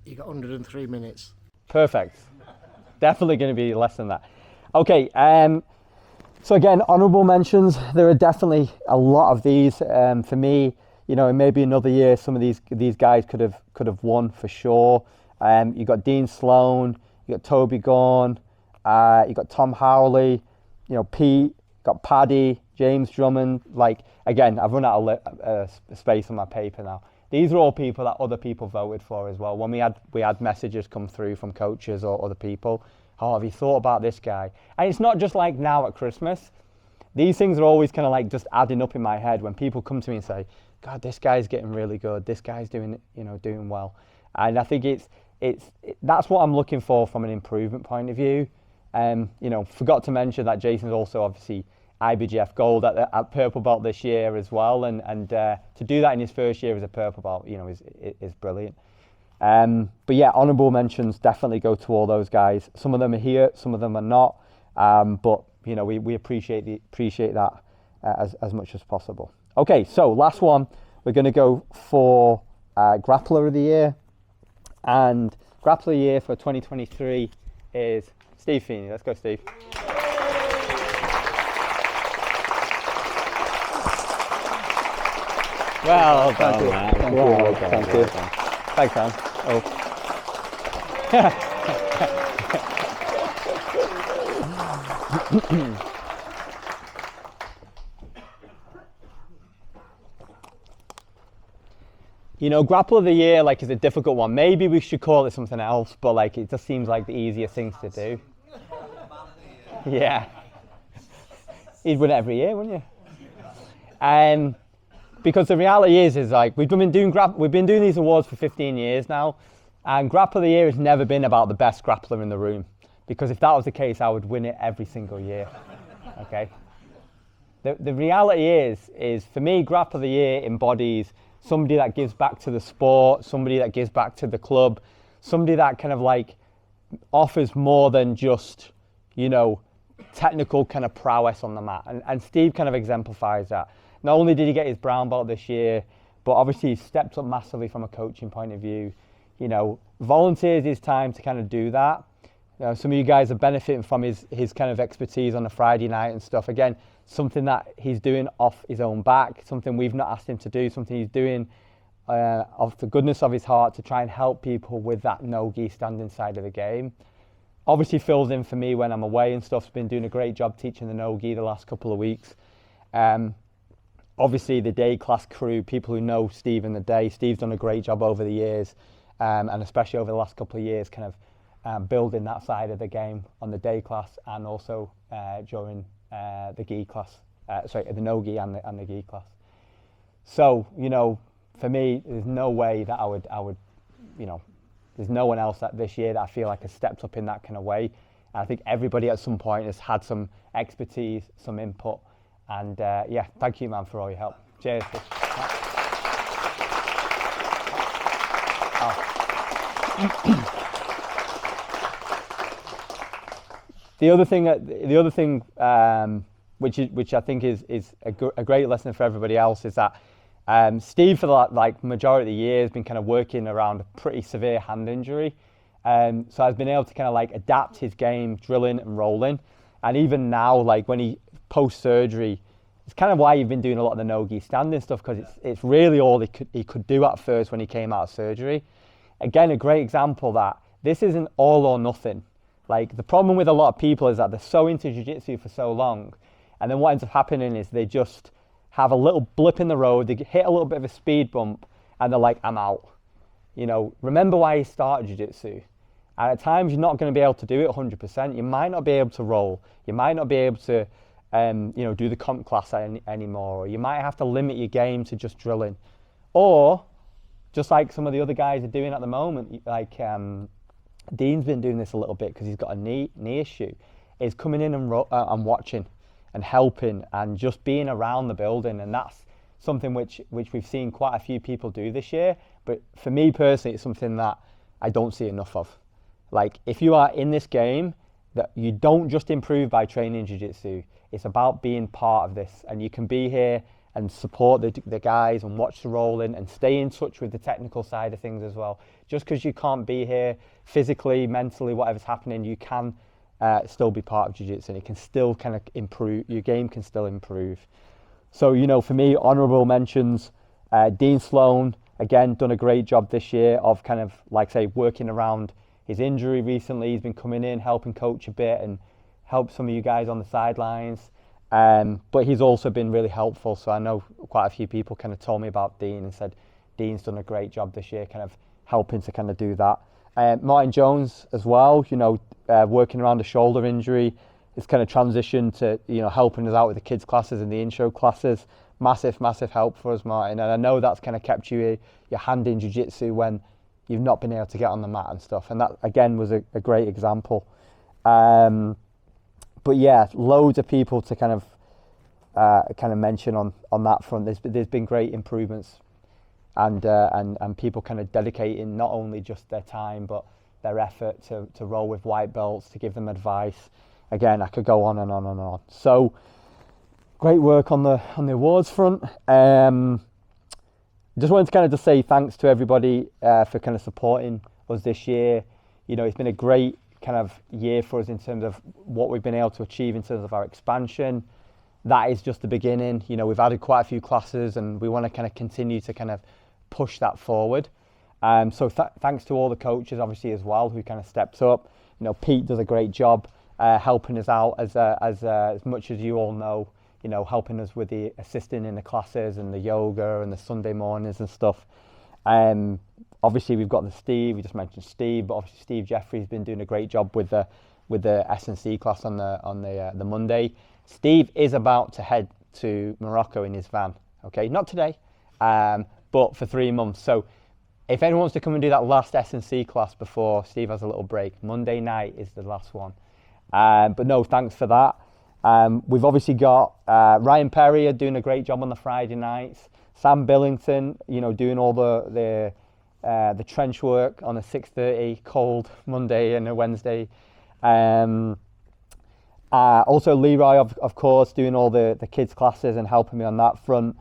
You got 103 minutes. Perfect. Definitely going to be less than that. Okay, so again, honourable mentions. There are definitely a lot of these. For me, you know, maybe another year, some of these guys could have won for sure. You got Dean Sloan, you got Toby Gorn, you got Tom Howley, you know, Pete, got Paddy, James Drummond. Like, again, I've run out of space on my paper now. These are all people that other people voted for as well. When we had messages come through from coaches or other people, oh, have you thought about this guy? And it's not just like now at Christmas. These things are always kind of like just adding up in my head when people come to me and say, God, this guy's getting really good. This guy's doing well. And I think that's what I'm looking for from an improvement point of view. You know, forgot to mention that Jason's also obviously IBJF gold at purple belt this year as well, and to do that in his first year as a purple belt, you know, is brilliant. But yeah, honourable mentions definitely go to all those guys. Some of them are here, some of them are not, but you know, we appreciate that as much as possible. Okay, so last one, we're going to go for Grappler of the Year, and Grappler of the Year for 2023 is Steve Feeney. Let's go, Steve. Well done, man. Thank you. Thanks, man. Oh. You know, Grappler of the Year, like, is a difficult one. Maybe we should call it something else, but like, it just seems like the easiest things to do. Yeah. You'd win it every year, wouldn't you? Because the reality is like, we've been doing these awards for 15 years now, and Grappler of the Year has never been about the best grappler in the room. Because if that was the case, I would win it every single year. Okay. The reality is for me, Grappler of the Year embodies somebody that gives back to the sport, somebody that gives back to the club, somebody that kind of like offers more than just, you know, technical kind of prowess on the mat. And Steve kind of exemplifies that. Not only did he get his brown belt this year, but obviously he stepped up massively from a coaching point of view. You know, volunteers his time to kind of do that. You know, some of you guys are benefiting from his kind of expertise on a Friday night and stuff. Again, something that he's doing off his own back, something we've not asked him to do, something he's doing of the goodness of his heart to try and help people with that no-gi standing side of the game. Obviously fills in for me when I'm away and stuff. He's been doing a great job teaching the no-gi the last couple of weeks. Obviously the day class crew, people who know Steve in the day, Steve's done a great job over the years, and especially over the last couple of years, kind of building that side of the game on the day class and also during the gi class, the no-gi and the gi class. So, you know, for me, there's no way that I would, you know, there's no one else that this year that I feel like has stepped up in that kind of way. And I think everybody at some point has had some expertise, some input. And yeah, thank you, man, for all your help. Cheers. The other thing, which I think is a great lesson for everybody else is that Steve, for the like majority of the year, has been kind of working around a pretty severe hand injury. So I've been able to kind of like adapt his game, drilling and rolling. And even now, like when he post-surgery, it's kind of why you've been doing a lot of the no-gi standing stuff, because it's really all he could do at first when he came out of surgery. Again, a great example that this isn't all or nothing. Like the problem with a lot of people is that they're so into jiu-jitsu for so long, and then what ends up happening is they just have a little blip in the road, they hit a little bit of a speed bump, and they're like, I'm out. You know, remember why you started jiu-jitsu. And at times you're not going to be able to do it 100%. You might not be able to roll. You might not be able to, you know, do the comp class anymore. Or you might have to limit your game to just drilling. Or, just like some of the other guys are doing at the moment, like Dean's been doing this a little bit because he's got a knee issue, is coming in and watching and helping and just being around the building. And that's something which we've seen quite a few people do this year. But for me personally, it's something that I don't see enough of. Like, if you are in this game, that you don't just improve by training jiu-jitsu. It's about being part of this, and you can be here and support the guys and watch the rolling and stay in touch with the technical side of things as well. Just because you can't be here physically, mentally, whatever's happening, you can still be part of jiu-jitsu, and it can still kind of improve, your game can still improve. So, you know, for me, honourable mentions, Dean Sloan, again, done a great job this year of kind of, like say, working around his injury recently. He's been coming in, helping coach a bit and help some of you guys on the sidelines. But he's also been really helpful. So I know quite a few people kind of told me about Dean and said, Dean's done a great job this year, kind of helping to kind of do that. Martin Jones as well, you know, working around a shoulder injury. It's kind of transitioned to, you know, helping us out with the kids classes and the intro classes. Massive help for us, Martin. And I know that's kind of kept your hand in jiu-jitsu when you've not been able to get on the mat and stuff. And that, again, was a great example. But yeah, loads of people to kind of mention on that front. There's been great improvements, and people kind of dedicating not only just their time but their effort to roll with white belts, to give them advice. Again, I could go on and on and on. So great work on the awards front. Just wanted to kind of just say thanks to everybody for kind of supporting us this year. You know, it's been a great kind of year for us in terms of what we've been able to achieve in terms of our expansion. That is just the beginning. You know, we've added quite a few classes and we want to kind of continue to kind of push that forward. So thanks to all the coaches obviously as well who kind of stepped up. You know, Pete does a great job helping us out as much as you all know, you know, helping us with the assisting in the classes and the yoga and the Sunday mornings and stuff. Obviously we've got we just mentioned Steve, but obviously Steve Jeffrey's been doing a great job with the S&C class on the Monday. Steve is about to head to Morocco in his van, okay? Not today, but for 3 months. So if anyone wants to come and do that last S&C class before Steve has a little break, Monday night is the last one. But no, thanks for that. We've obviously got Ryan Perry doing a great job on the Friday nights. Sam Billington, you know, doing all the trench work on a 6:30 cold Monday and a Wednesday. Also Leroy, of course, doing all the kids classes and helping me on that front.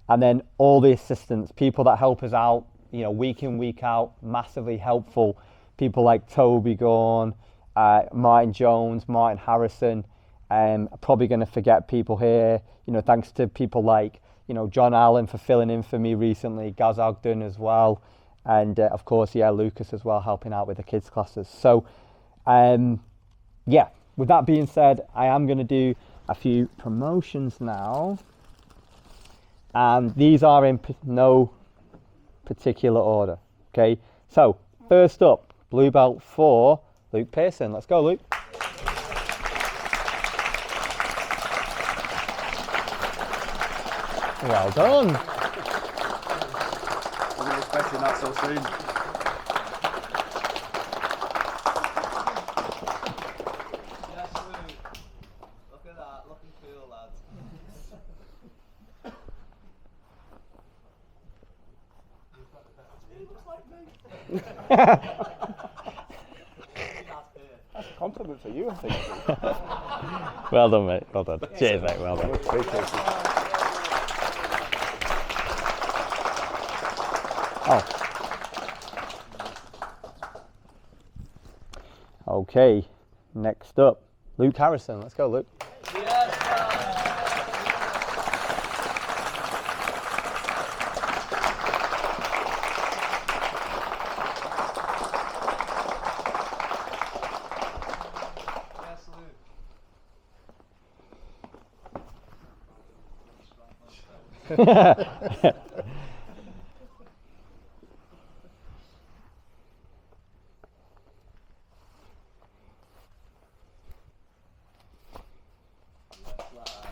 And then all the assistants, people that help us out, you know, week in, week out, massively helpful. People like Toby Gorn, Martin Jones, Martin Harrison. I'm probably going to forget people here. You know, thanks to people like, you know, John Allen for filling in for me recently, Gaz Ogden as well. And of course, yeah, Lucas as well, helping out with the kids classes. So, yeah, with that being said, I am going to do a few promotions now. And these are in no particular order, okay? So, first up, blue belt for Luke Pearson. Let's go, Luke. Well done. I wasn't expecting that so soon. Yes, Luke. Look at that, looking cool, lads. That's a compliment for you, I think. Well done, mate. Well done. Cheers, mate. Well done. Appreciate it. Oh. Okay, next up, Luke Harrison. Let's go, Luke.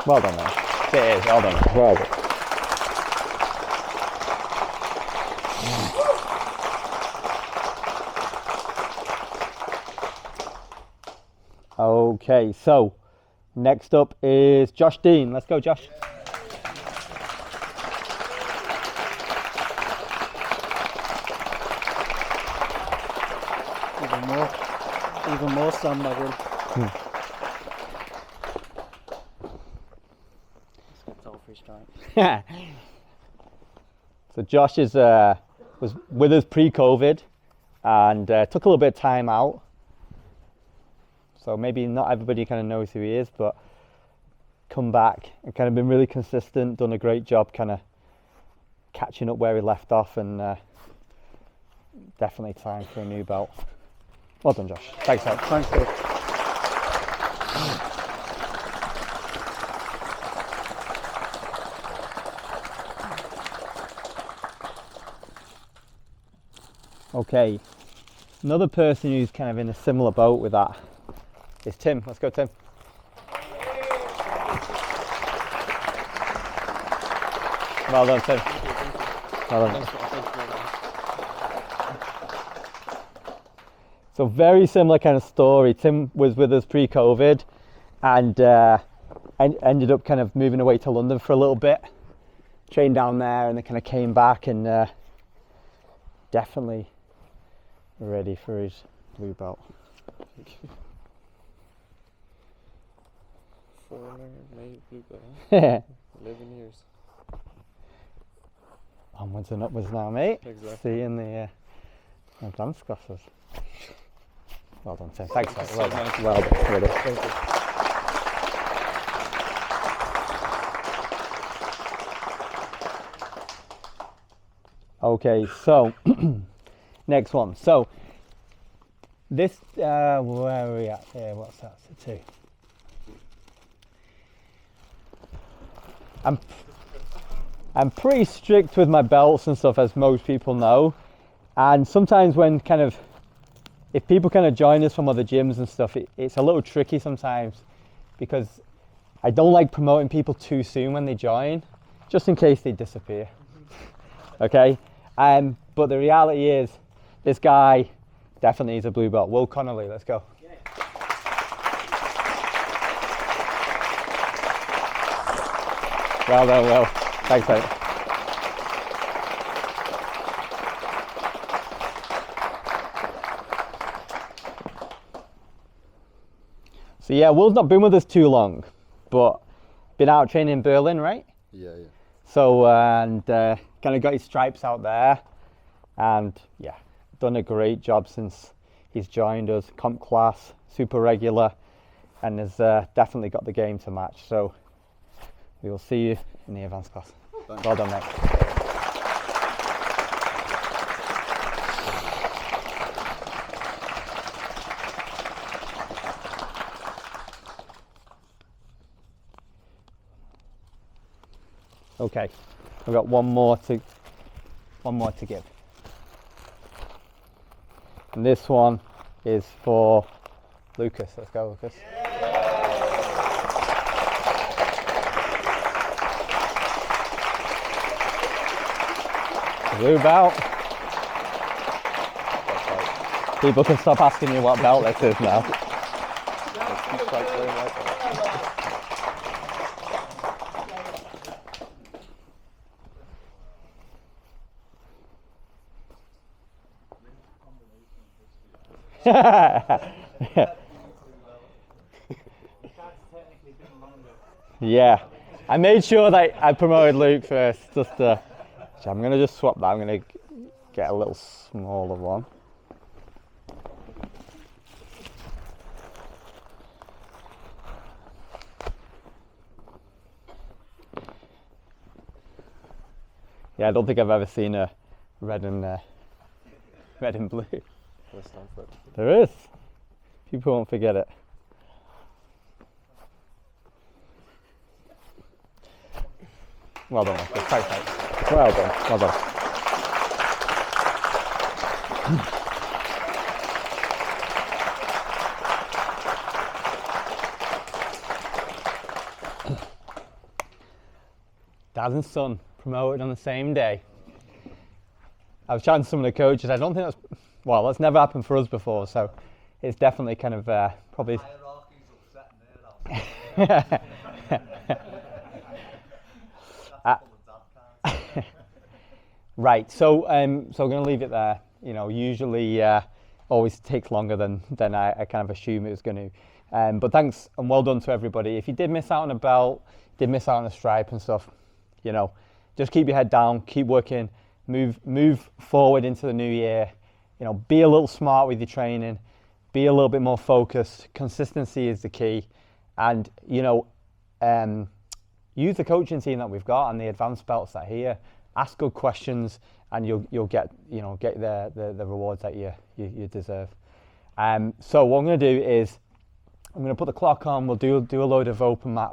Well done, man. Cheers. Well done. Well done. Okay, so next up is Josh Dean. Let's go, Josh. Even more sandbagging. Let's get all free strikes. So Josh is was with us pre-COVID and took a little bit of time out. So maybe not everybody kind of knows who he is, but come back and kind of been really consistent, done a great job kind of catching up where he left off, and definitely time for a new belt. Well done, Josh. Thanks, mate. Thanks, Dave. Okay, another person who's kind of in a similar boat with that is Tim. Let's go, Tim. Well done, Tim. Well done. So very similar kind of story. Tim was with us pre-COVID and ended up kind of moving away to London for a little bit. Trained down there and then kind of came back and definitely ready for his blue belt. 400 made blue belt. 11 years. Onwards and upwards now, mate. Exactly. See you in the advanced classes. Well done, Tim. Thanks, mate. Well done. Well done. Well done. Thank you. Okay, so next one. So this, where are we at here? What's that? So two. I'm pretty strict with my belts and stuff, as most people know. And sometimes when kind of, if people kind of join us from other gyms and stuff, it's a little tricky sometimes because I don't like promoting people too soon when they join, just in case they disappear. Okay? But the reality is, this guy definitely is a blue belt. Will Connolly, let's go. Well done, Will. Thanks, mate. So yeah, Will's not been with us too long, but been out training in Berlin, right? Yeah. So, and kind of got his stripes out there, and yeah, done a great job since he's joined us. Comp class, super regular, and has definitely got the game to match. So we will see you in the advanced class. Thanks. Well done, mate. Okay, we've got one more to give. And this one is for Lucas. Let's go, Lucas. Blue belt. People can stop asking you what belt this is now. Yeah, I made sure that I promoted Luke first. So I'm going to just swap that. I'm going to get a little smaller one. Yeah, I don't think I've ever seen a red and blue. There is. People won't forget it. Well done, Lucas. Thanks, mate. Well done. Well done. Dad and son promoted on the same day. I was chatting to some of the coaches. I don't think that's never happened for us before, so it's definitely kind of probably. Right, so I'm going to leave it there. You know, usually always takes longer than I kind of assume it was going to. But thanks and well done to everybody. If you did miss out on a belt, did miss out on a stripe and stuff, You know, just keep your head down, keep working, move forward into the new year. You know, be a little smart with your training, be a little bit more focused. Consistency is the key, and you know, use the coaching team that we've got and the advanced belts that are here. Ask good questions, and you'll get the rewards that you deserve. So what I'm going to do is I'm going to put the clock on. We'll do a load of open mat.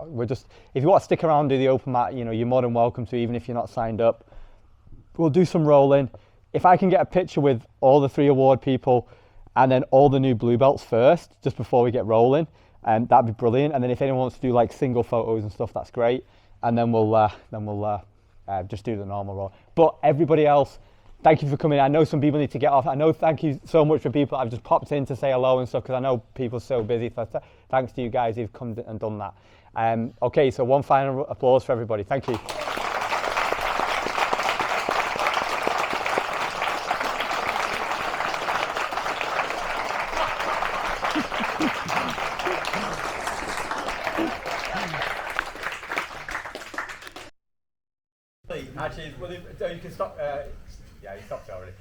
If you want to stick around and do the open mat, you know, you're more than welcome to, even if you're not signed up. We'll do some rolling. If I can get a picture with all the 3 award people and then all the new blue belts first, just before we get rolling, that'd be brilliant. And then if anyone wants to do like single photos and stuff, that's great. And then we'll just do the normal roll. But everybody else, thank you for coming. I know some people need to get off. I know, thank you so much for people I've just popped in to say hello and stuff, because I know people are so busy. Thanks to you guys who've come and done that. Okay, so one final applause for everybody. Thank you. Actually, well, you can stop. Yeah, you stopped already.